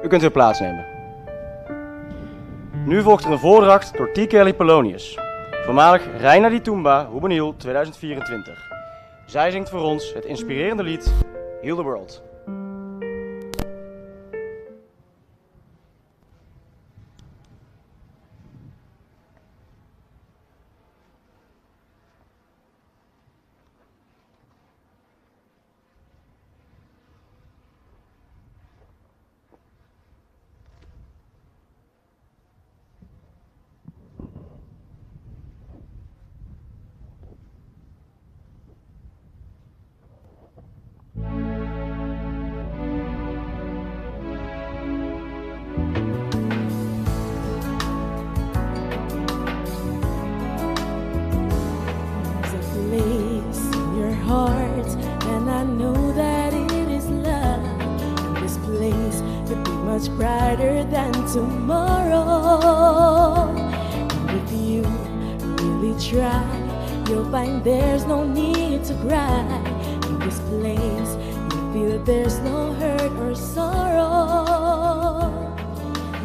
U kunt weer plaatsnemen. Nu volgt er een voordracht door T. Kelly Polonius, voormalig Reina di Tumba Juvenil 2024. Zij zingt voor ons het inspirerende lied Heal the World. And I know that it is love. And this place could be much brighter than tomorrow. And if you really try, you'll find there's no need to cry. In this place, you feel there's no hurt or sorrow.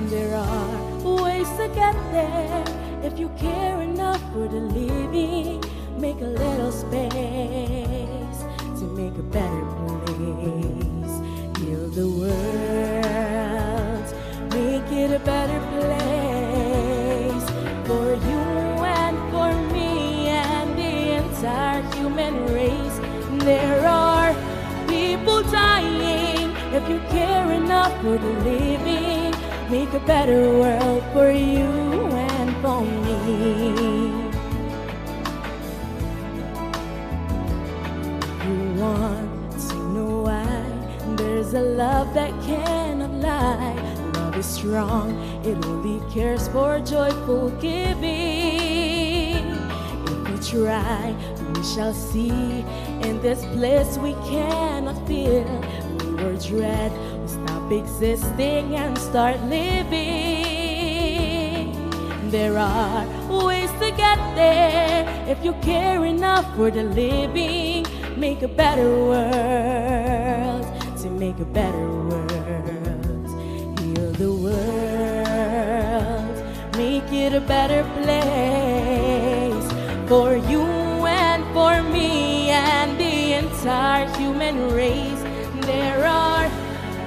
There are ways to get there if you care enough for the living. Make a little space to make a better place. Heal the world, make it a better place for you and for me and the entire human race. There are people dying if you care enough for the living. Make a better world for you and for me. Want to know why? There's a love that cannot lie. Love is strong, it only cares for joyful giving. If we try, we shall see. In this bliss we cannot feel. We were dread, we stop existing and start living. There are ways to get there if you care enough for the living. Make a better world, to make a better world. Heal the world, make it a better place for you and for me and the entire human race. There are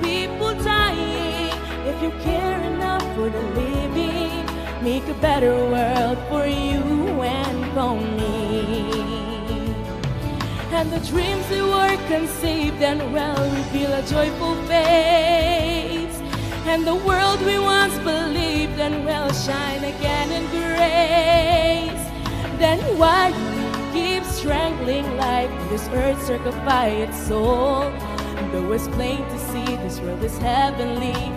people dying if you care enough for the living. Make a better world for you and for me. And the dreams we were conceived and well reveal a joyful face. And the world we once believed and well shine again in grace. Then why do we keep strangling life in this earth circled by its soul? Though it's plain to see this world is heavenly,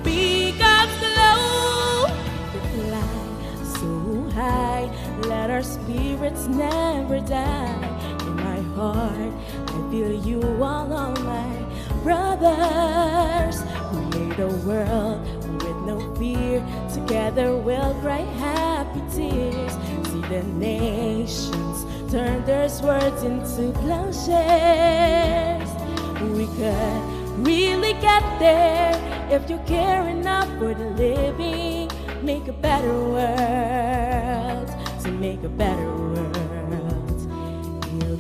be God's glow. To fly so high, let our spirits never die. Heart, I feel you all on my brothers. We made a world with no fear. Together we'll cry happy tears. See the nations turn their swords into plowshares. We could really get there if you care enough for the living. Make a better world, to make a better world.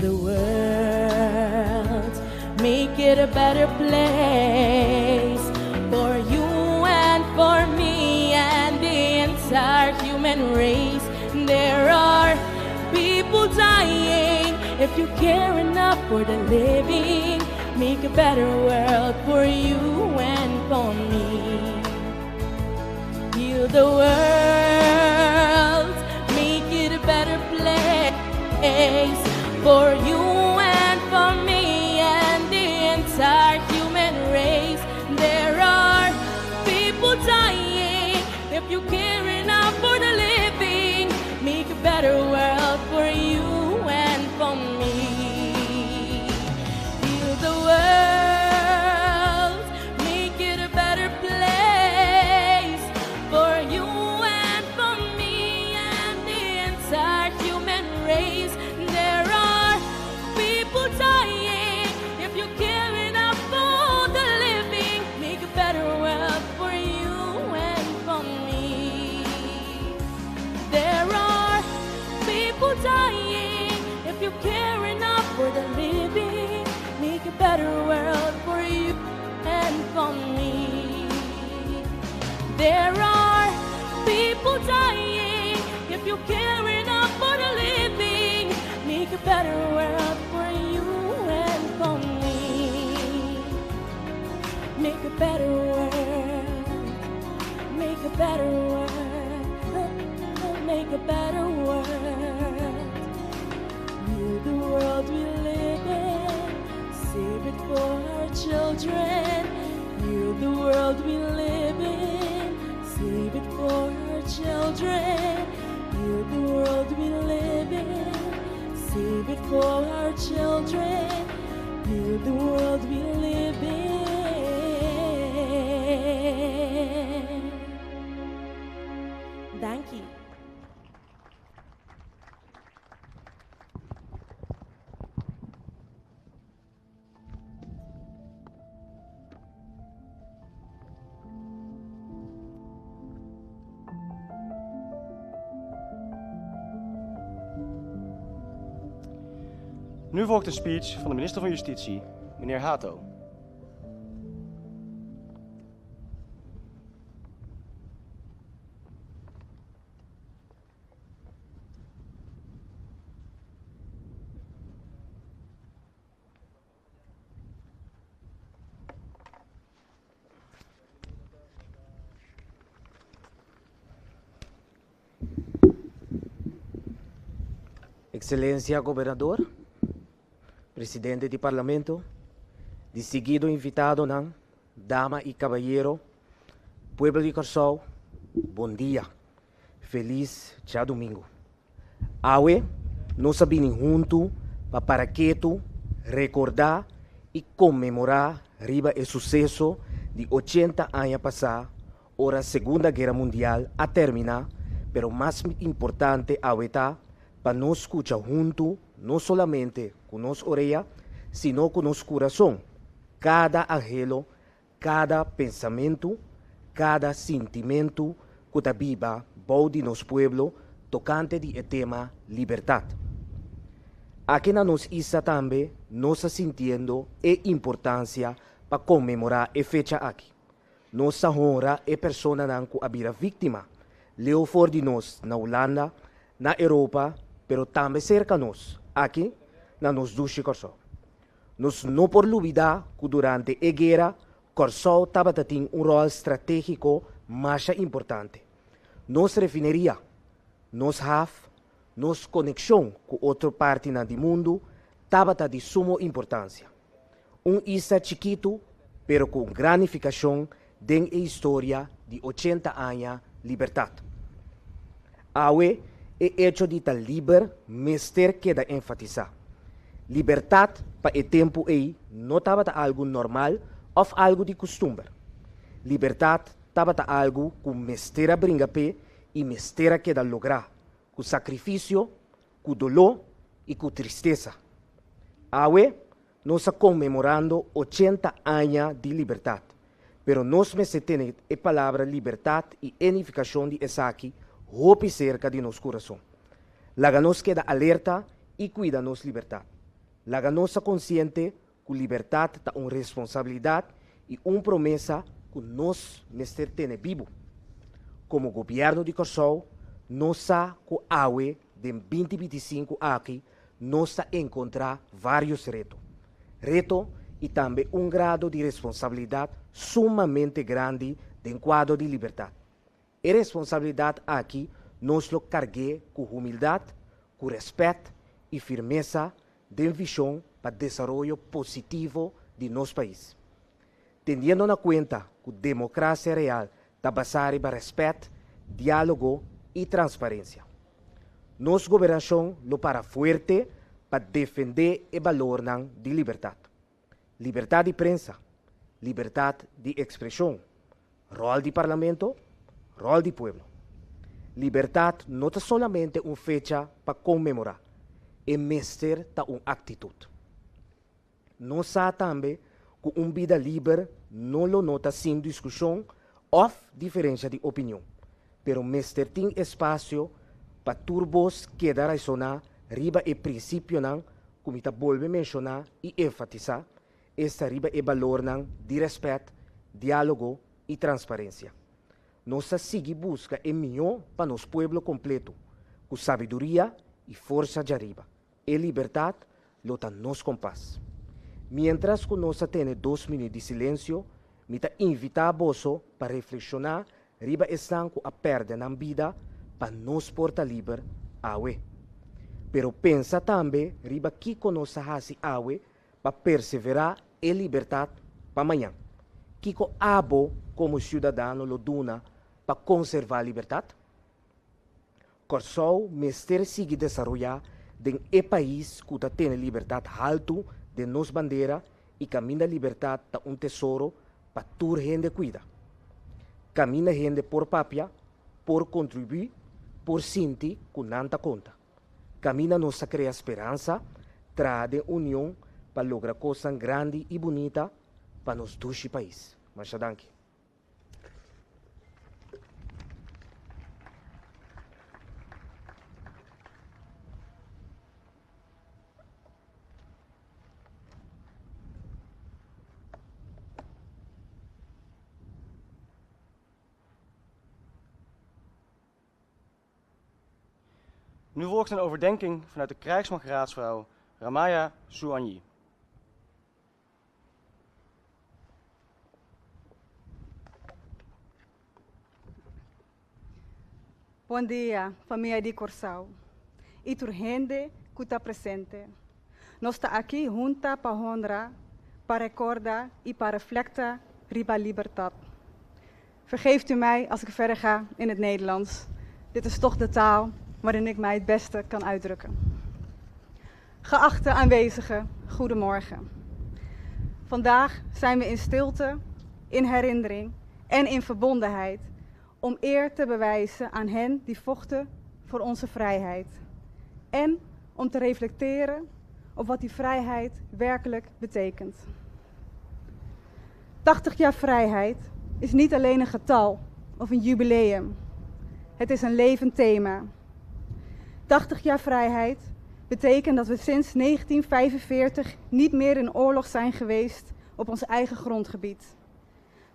The world, make it a better place for you and for me and the entire human race. There are people dying if you care enough for the living. Make a better world for you and for me. Heal the world, make it a better place for you and for me and the entire human race. There are people dying if you care enough for the living. Make a better world for you and for me. Heal the world, make it a better place for you and for me and the entire human race. Dying if you care enough for the living. Make a better world for people dying. If you care enough for the living, make a better world for you and for me. There are people dying. If you care enough for the living, make a better world for you and for me. Make a better world. Make a better world. Make a better world. Heal the world we live in. Save it for our children. Heal the world we live in. Save it for our children. Heal the world we live in. Save it for our children. Heal the world we live in. Thank you. Nu volgt de speech van de minister van Justitie, meneer Hato. Excelência Governador, Presidente do Parlamento, distinguido invitado, dama e caballero, pueblo de Curaçao, bom dia, feliz dia domingo. Awe, nós sabemos juntos para quieto, recordar e comemorar riba o sucesso de 80 anos passados, ora a Segunda Guerra Mundial a terminar, pero mais importante awe tá para nós escuchar juntos, não somente com nossa orelha, sino com nosso coração, cada anhelo, cada pensamento, cada sentimento que está viva de nosso povo, tocante de tema liberdade. Aqui na nossa isa também, nós sentindo a importância para comemorar a fecha aqui. Nossa honra é pessoa que a vira vítima, leu fora de nós na Holanda, na Europa, pero também cerca de nós, aqui, na nos duche Curaçao. Nós não por olvidar que durante a guerra, Curaçao estava tendo rol estratégico mais importante. Nos refineria, nos haf, nos conexão com outra parte do mundo, estava de suma importância. Isa chiquito, pero com gratificação den a história de 80 anos de liberdade. Awe, é hecho de tal liber, mester queda enfatizar. Liberdade para o tempo aí não estava algo normal ou algo de costume. Liberdade estava algo que mestera brinca pé e mestera queda lograr, com sacrifício, com dolor e com tristeza. Awe, nós comemorando 80 anos de liberdade, pero nós me temos a palavra liberdade e unificação de essa aqui, hope cerca de nosso coração. Laga nos queda alerta e cuida nos liberdade. Laga nos consciente que liberdade é uma responsabilidade e uma promessa que nós mester tene vivo. Como governo de Curaçao, nós sa que awe de 2025 aqui, nós encontrar vários retos. Reto e também grado de responsabilidade sumamente grande de quadro de liberdade. A responsabilidade aqui nós lo cargué com humildade, com respeito e firmeza de visão para o desenvolvimento positivo de nosso país. Tendo na conta que a democracia real está basada em respeito, diálogo e transparência. Nossa governação lo para forte para defender o valor de liberdade. Liberdade de prensa, liberdade de expressão, rol de parlamento, rol de povo. Liberdade não é somente uma fecha para comemorar, é mestre da uma atitude. Nós sabemos também que uma vida livre não lo nota sem discussão ou diferença de opinião, pero mestre tem espaço pa turbos queda razonar riba e principio nan, como ita volve mencionar e enfatizar, esta riba e valor nan de respeito, diálogo e transparência. Nossa sigue busca é melhor para nosso pueblo completo, com sabedoria e força de arriba. E liberdade lota nos com paz. Mientras que nós temos 2 minutos de silêncio, me invita a bosso para reflexionar riba estanco a perda na vida para nos porta livre awe. Pero pensa também riba que conosca hasi awe para perseverar e liberdade para amanhã. Kiko abo como cidadão lo duna para conservar a liberdade? Corsou mestre sigue desenvolver den e país que tem liberdade alto de nos bandeira e caminha liberdade ta tesouro para toda gente cuida. Camina gente por papia, por contribuir, por sentir com nanta conta. Camina nossa cria esperança, traz união para lograr coisas grande e bonita para nos dois países. Mas danke. Nu volgt een overdenking vanuit de krijgsmachtraadsvrouw Ramaya Souanyi. Bom dia, família de Corsau. E turgente que está presente. Nós estamos aqui juntos para honrar, para recordar e para reflecteren riba libertad. Vergeeft u mij als ik verder ga in het Nederlands. Dit is toch de taal waarin ik mij het beste kan uitdrukken. Geachte aanwezigen, goedemorgen. Vandaag zijn we in stilte, in herinnering en in verbondenheid om eer te bewijzen aan hen die vochten voor onze vrijheid. En om te reflecteren op wat die vrijheid werkelijk betekent. 80 jaar vrijheid is niet alleen een getal of een jubileum. Het is een levend thema. 80 jaar vrijheid betekent dat we sinds 1945 niet meer in oorlog zijn geweest op ons eigen grondgebied.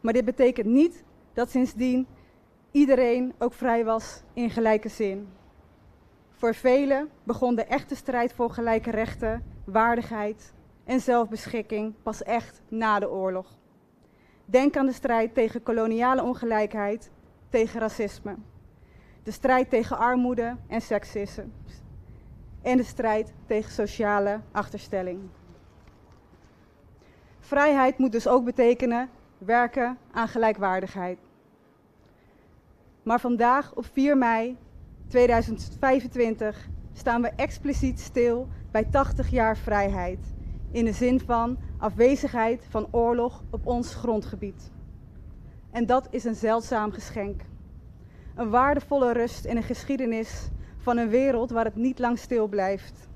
Maar dit betekent niet dat sindsdien iedereen ook vrij was in gelijke zin. Voor velen begon de echte strijd voor gelijke rechten, waardigheid en zelfbeschikking pas echt na de oorlog. Denk aan de strijd tegen koloniale ongelijkheid, tegen racisme. De strijd tegen armoede en seksisme. En de strijd tegen sociale achterstelling. Vrijheid moet dus ook betekenen werken aan gelijkwaardigheid. Maar vandaag op 4 mei 2025 staan we expliciet stil bij 80 jaar vrijheid. In de zin van afwezigheid van oorlog op ons grondgebied. En dat is een zeldzaam geschenk. Een waardevolle rust in een geschiedenis van een wereld waar het niet lang stil blijft.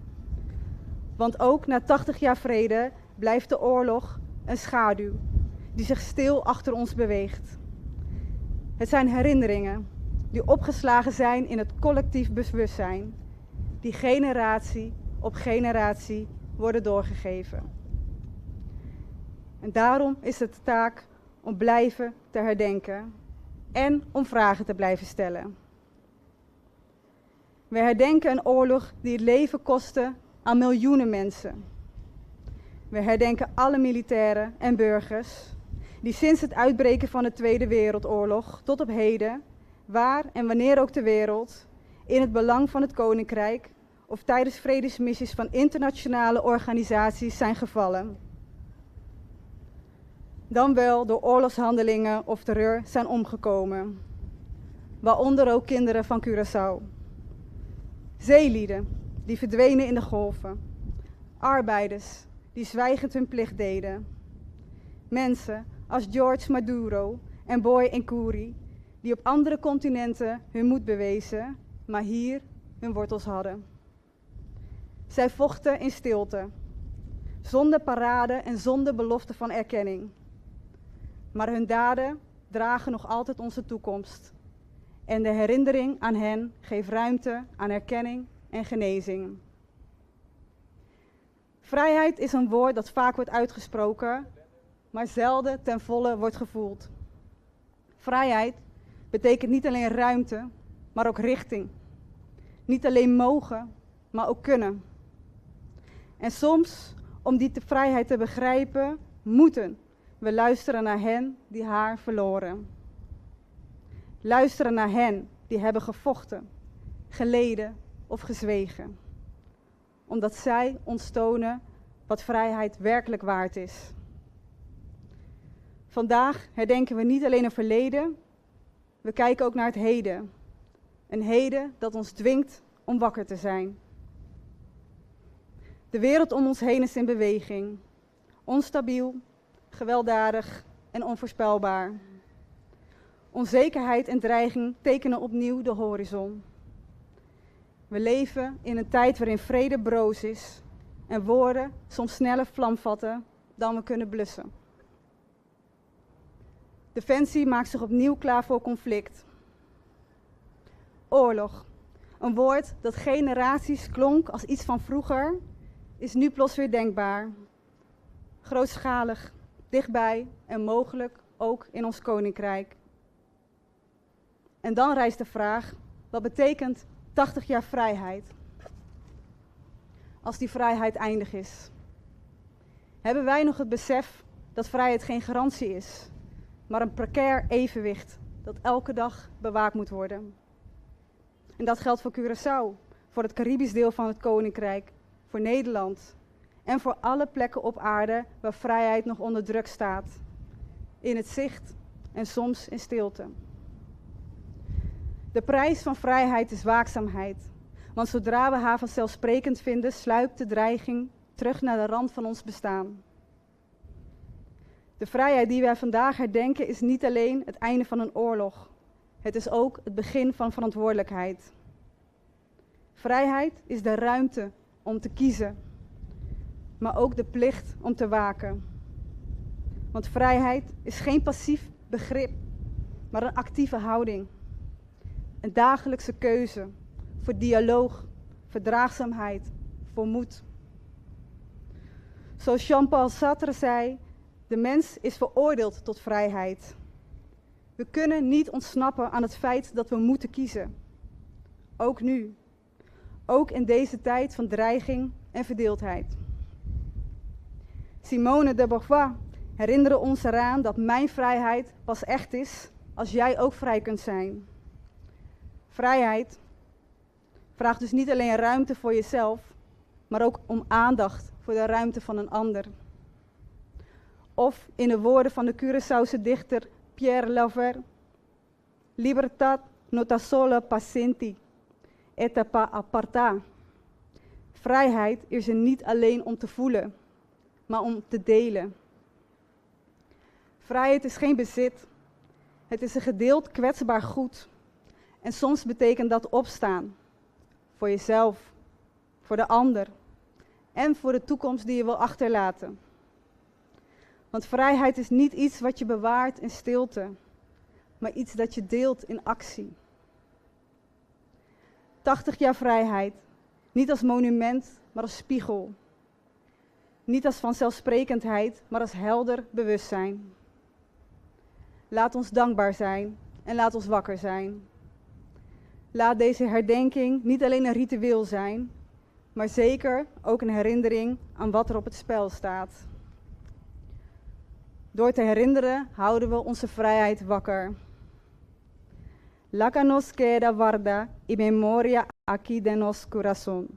Want ook na 80 jaar vrede blijft de oorlog een schaduw die zich stil achter ons beweegt. Het zijn herinneringen die opgeslagen zijn in het collectief bewustzijn, die generatie op generatie worden doorgegeven. En daarom is het de taak om blijven te herdenken en om vragen te blijven stellen. We herdenken een oorlog die het leven kostte aan miljoenen mensen. We herdenken alle militairen en burgers die sinds het uitbreken van de Tweede Wereldoorlog tot op heden, waar en wanneer ook ter wereld, in het belang van het Koninkrijk of tijdens vredesmissies van internationale organisaties zijn gevallen. Dan wel door oorlogshandelingen of terreur zijn omgekomen. Waaronder ook kinderen van Curaçao. Zeelieden die verdwenen in de golven. Arbeiders die zwijgend hun plicht deden. Mensen als George Maduro en Boy Nkuri die op andere continenten hun moed bewezen, maar hier hun wortels hadden. Zij vochten in stilte, zonder parade en zonder belofte van erkenning. Maar hun daden dragen nog altijd onze toekomst. En de herinnering aan hen geeft ruimte aan erkenning en genezing. Vrijheid is een woord dat vaak wordt uitgesproken, maar zelden ten volle wordt gevoeld. Vrijheid betekent niet alleen ruimte, maar ook richting. Niet alleen mogen, maar ook kunnen. En soms, om die vrijheid te begrijpen, moeten we luisteren naar hen die haar verloren. Luisteren naar hen die hebben gevochten, geleden of gezwegen. Omdat zij ons tonen wat vrijheid werkelijk waard is. Vandaag herdenken we niet alleen een verleden, we kijken ook naar het heden. Een heden dat ons dwingt om wakker te zijn. De wereld om ons heen is in beweging. Onstabiel, gewelddadig en onvoorspelbaar. Onzekerheid en dreiging tekenen opnieuw de horizon. We leven in een tijd waarin vrede broos is en woorden soms sneller vlam vatten dan we kunnen blussen. Defensie maakt zich opnieuw klaar voor conflict. Oorlog, een woord dat generaties klonk als iets van vroeger, is nu plots weer denkbaar. Grootschalig, dichtbij en mogelijk ook in ons koninkrijk. En dan rijst de vraag, wat betekent 80 jaar vrijheid? Als die vrijheid eindig is. Hebben wij nog het besef dat vrijheid geen garantie is, maar een precair evenwicht dat elke dag bewaakt moet worden? En dat geldt voor Curaçao, voor het Caribisch deel van het Koninkrijk, voor Nederland en voor alle plekken op aarde waar vrijheid nog onder druk staat. In het zicht en soms in stilte. De prijs van vrijheid is waakzaamheid, want zodra we haar vanzelfsprekend vinden, sluipt de dreiging terug naar de rand van ons bestaan. De vrijheid die wij vandaag herdenken is niet alleen het einde van een oorlog. Het is ook het begin van verantwoordelijkheid. Vrijheid is de ruimte om te kiezen, maar ook de plicht om te waken. Want vrijheid is geen passief begrip, maar een actieve houding. Een dagelijkse keuze voor dialoog, verdraagzaamheid, voor moed. Zoals Jean-Paul Sartre zei, de mens is veroordeeld tot vrijheid. We kunnen niet ontsnappen aan het feit dat we moeten kiezen. Ook nu. Ook in deze tijd van dreiging en verdeeldheid. Simone de Beauvoir herinnerde ons eraan dat mijn vrijheid pas echt is als jij ook vrij kunt zijn. Vrijheid vraagt dus niet alleen ruimte voor jezelf, maar ook om aandacht voor de ruimte van een ander. Of in de woorden van de Curaçaose dichter Pierre Lauver: Libertad no ta solo passenti, et pa aparta. Vrijheid is er niet alleen om te voelen, maar om te delen. Vrijheid is geen bezit. Het is een gedeeld kwetsbaar goed. En soms betekent dat opstaan. Voor jezelf, voor de ander en voor de toekomst die je wil achterlaten. Want vrijheid is niet iets wat je bewaart in stilte, maar iets dat je deelt in actie. 80 jaar vrijheid, niet als monument, maar als spiegel. Niet als vanzelfsprekendheid, maar als helder bewustzijn. Laat ons dankbaar zijn en laat ons wakker zijn. Laat deze herdenking niet alleen een ritueel zijn, maar zeker ook een herinnering aan wat er op het spel staat. Door te herinneren houden we onze vrijheid wakker. La que nos queda guarda y memoria aquí de nos corazón,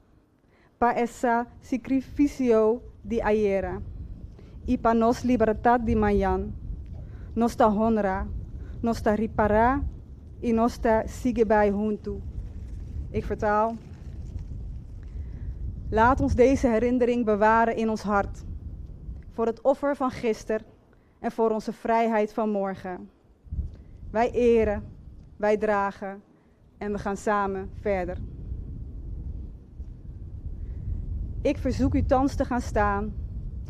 pa esa sacrificio de ayer, y pa nos libertad de mañana, nos ta honra, nos ta ripara y nos ta sigue bij junto. Ik vertaal. Laat ons deze herinnering bewaren in ons hart, voor het offer van gisteren en voor onze vrijheid van morgen. Wij eren, wij dragen en we gaan samen verder. Ik verzoek u thans te gaan staan,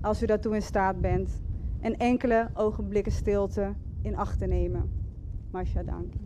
als u daartoe in staat bent, en enkele ogenblikken stilte in acht te nemen. Masha, dank u.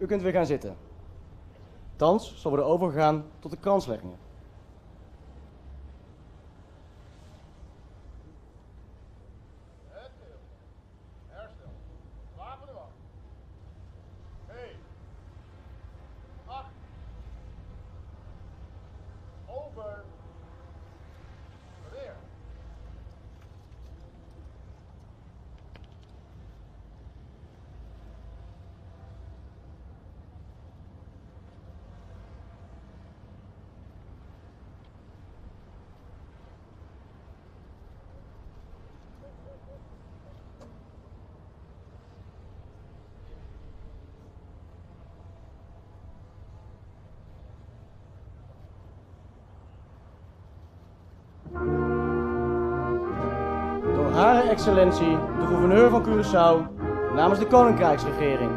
U kunt weer gaan zitten. Thans zal worden overgegaan tot de kransleggingen. Herstel. Wapen de wacht. 1. 8. Over. Wanneer? Door Hare Excellentie, de gouverneur van Curaçao, namens de Koninkrijksregering.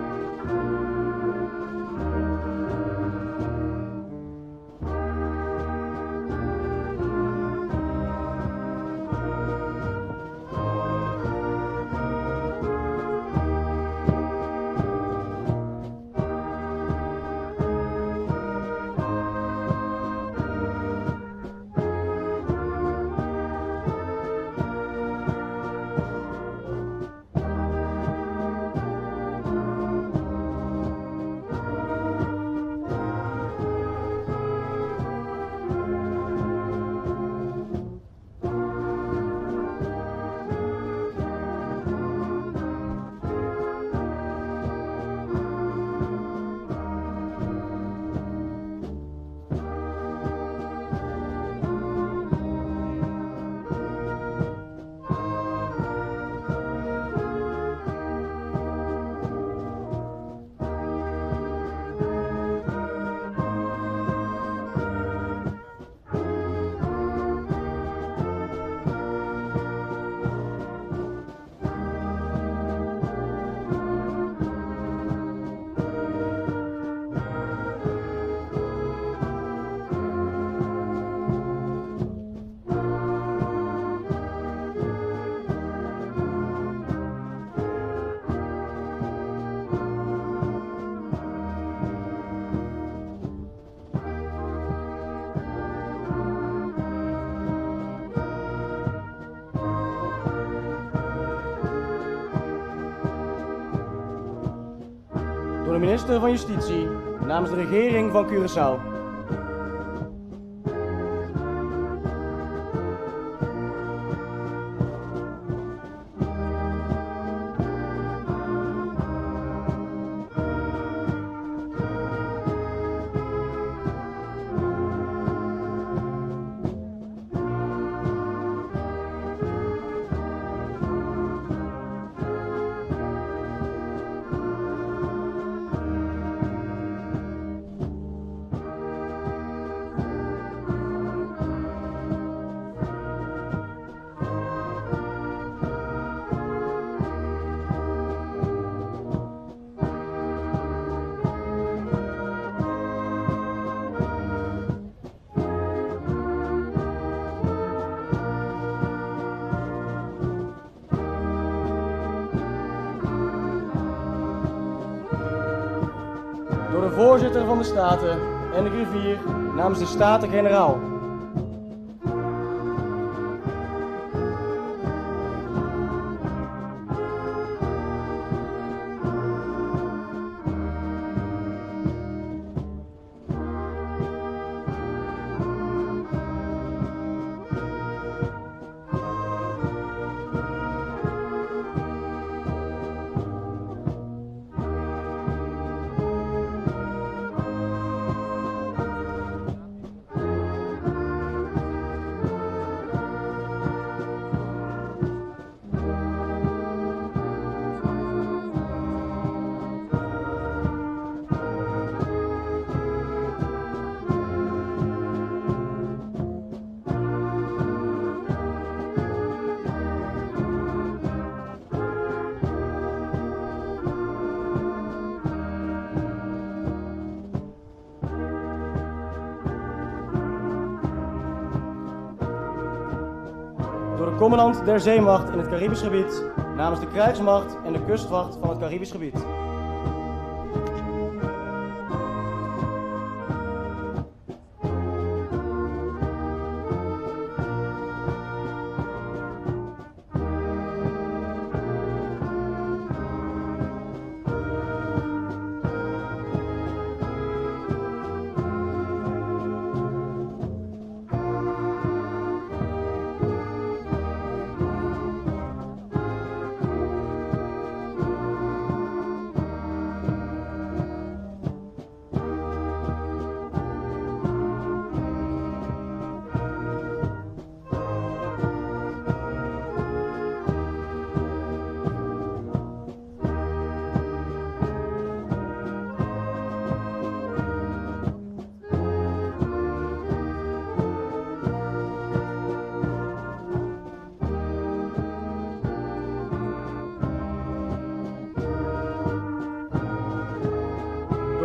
Door de minister van Justitie, namens de regering van Curaçao. Door de voorzitter van de Staten en de griffier namens de Staten-Generaal. Door de commandant der zeemacht in het Caribisch gebied, namens de krijgsmacht en de kustwacht van het Caribisch gebied.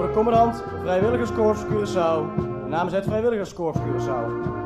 de commandant Vrijwilligerskorps Curaçao namens het Vrijwilligerskorps Curaçao.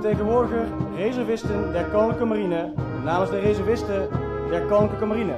Vertegenwoordiger reservisten der Koninklijke Marine namens de reservisten der Koninklijke Marine.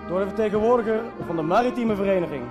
Door de vertegenwoordiger van de Maritieme Vereniging.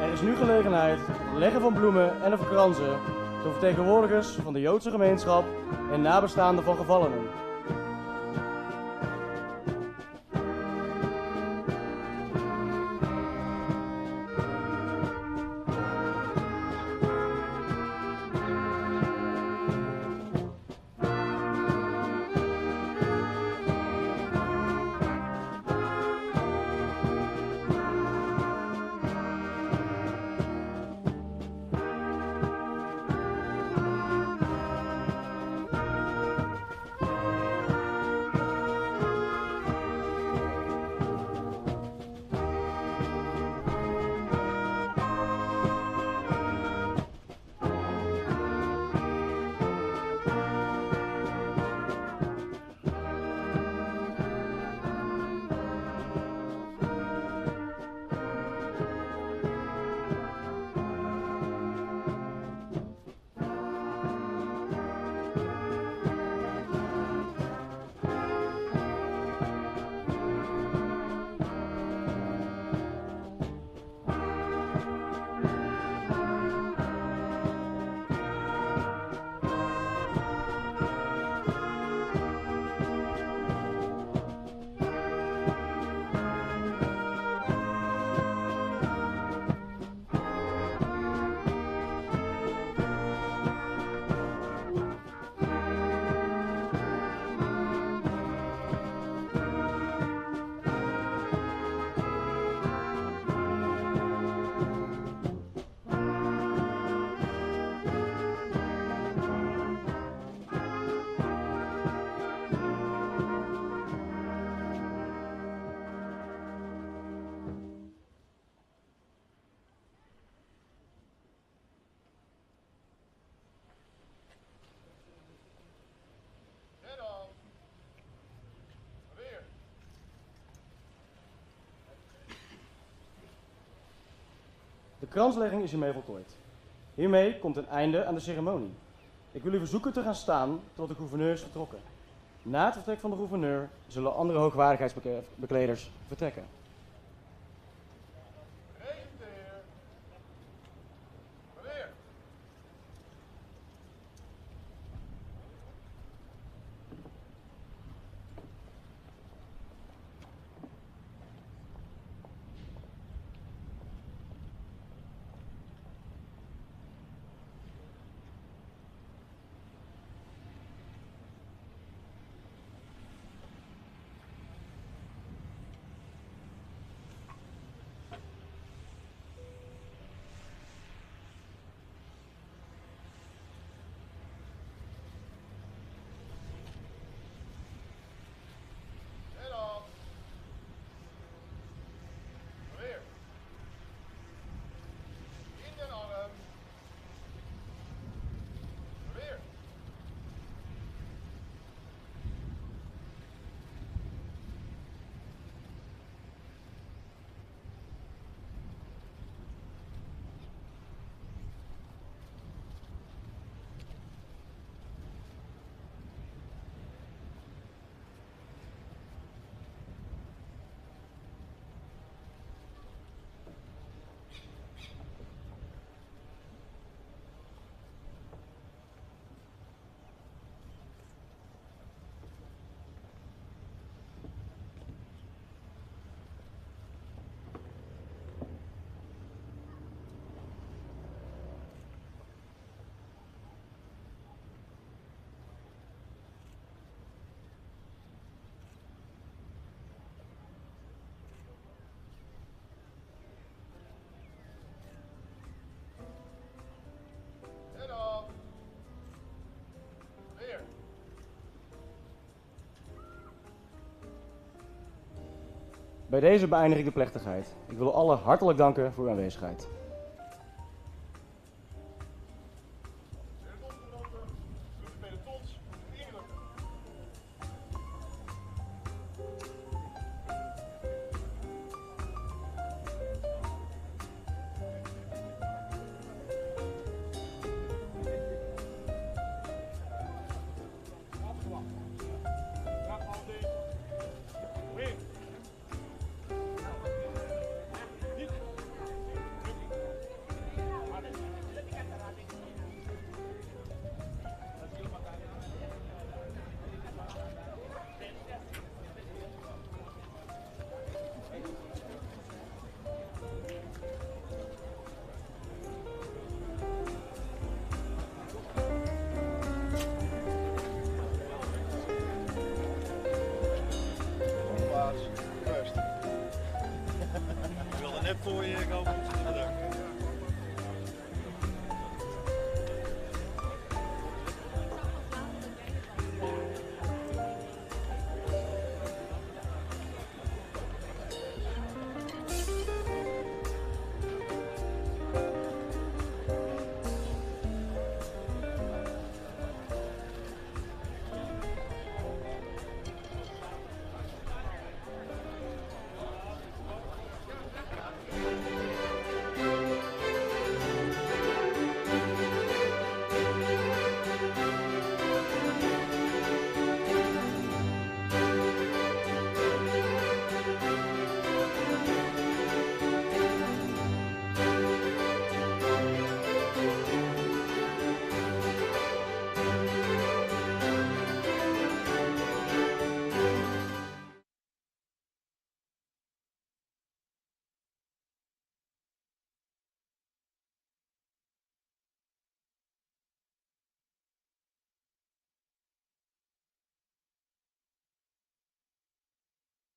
Er is nu gelegenheid tot het leggen van bloemen en de verkransen door vertegenwoordigers van de Joodse gemeenschap en nabestaanden van gevallenen. kranslegging is hiermee voltooid. Hiermee komt een einde aan de ceremonie. Ik wil u verzoeken te gaan staan tot de gouverneur is vertrokken. Na het vertrek van de gouverneur zullen andere hoogwaardigheidsbekleders vertrekken. Presenteer. Meneer. En af. Meneer. In den arm. Meneer. En af. Meneer. Bij deze beëindig ik de plechtigheid. Ik wil allen hartelijk danken voor uw aanwezigheid.